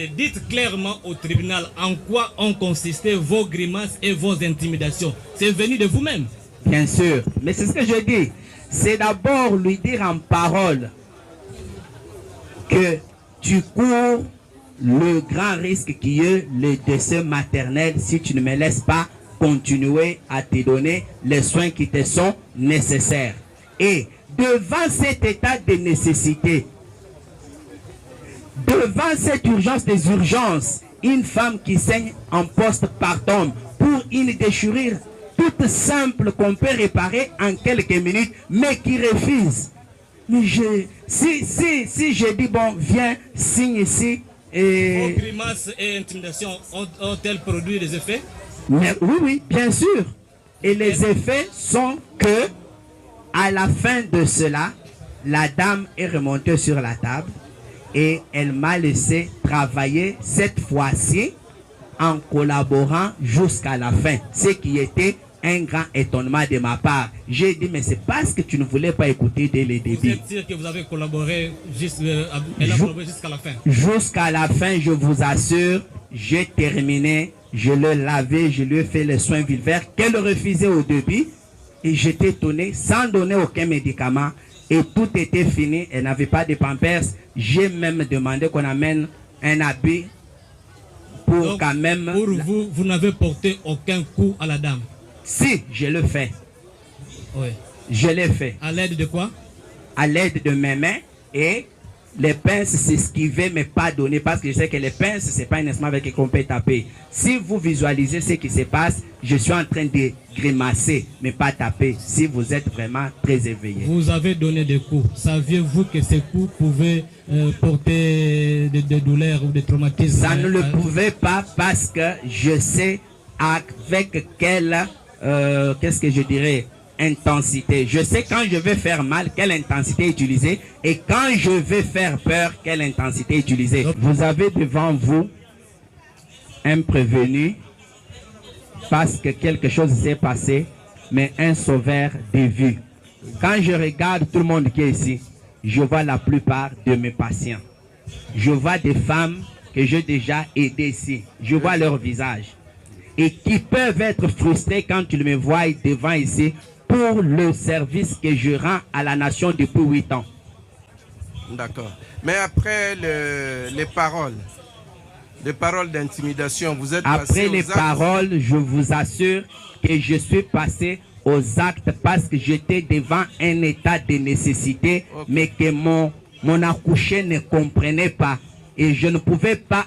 Et dites clairement au tribunal en quoi ont consisté vos grimaces et vos intimidations. C'est venu de vous-même. Bien sûr, mais c'est ce que je dis. C'est d'abord lui dire en parole que tu cours le grand risque qui est le décès maternel si tu ne me laisses pas continuer à te donner les soins qui te sont nécessaires. Et devant cet état de nécessité, devant cette urgence des urgences, une femme qui saigne en postpartum pour une déchirure toute simple qu'on peut réparer en quelques minutes, mais qui refuse. Mais si je dis, bon, viens, signe ici. Vos grimaces et intimidations ont-elles produit des effets? Mais, oui, bien sûr. Et les effets sont que, à la fin de cela, la dame est remontée sur la table et elle m'a laissé travailler cette fois-ci en collaborant jusqu'à la fin. Ce qui était un grand étonnement de ma part. J'ai dit, mais c'est parce que tu ne voulais pas écouter dès le début. Vous êtes sûr que vous avez collaboré jusqu'à la fin? Jusqu'à la fin, je vous assure, j'ai terminé, je l'ai lavé, je lui ai fait les soins vulvaires qu'elle refusait au début. Et j'étais étonné, sans donner aucun médicament. Et tout était fini, elle n'avait pas de pampers. J'ai même demandé qu'on amène un habit pour donc, quand même... Pour vous, vous n'avez porté aucun coup à la dame? Si, je le fais. Oui. Je l'ai fait. À l'aide de quoi? À l'aide de mes mains et les pinces s'esquivaient mais pas donner parce que je sais que les pinces, c'est pas un instrument avec lequel on peut taper. Si vous visualisez ce qui se passe, je suis en train de grimacer mais pas taper si vous êtes vraiment très éveillé. Vous avez donné des coups. Saviez-vous que ces coups pouvaient porter des douleurs ou des traumatismes? Ça ne le pouvait pas parce que je sais avec quelle, qu'est-ce que je dirais, intensité. Je sais quand je vais faire mal, quelle intensité utiliser, et quand je vais faire peur, quelle intensité utiliser. Vous avez devant vous un prévenu parce que quelque chose s'est passé, mais un sauveur de vue. Quand je regarde tout le monde qui est ici, je vois la plupart de mes patients. Je vois des femmes que j'ai déjà aidées ici. Je vois leur visage. Et qui peuvent être frustrés quand ils me voient devant ici pour le service que je rends à la nation depuis 8 ans. D'accord. Mais après les paroles d'intimidation, vous êtes après passé les paroles, je vous assure que je suis passé aux actes parce que j'étais devant un état de nécessité, okay, mais que mon accouché ne comprenait pas. Et je ne pouvais pas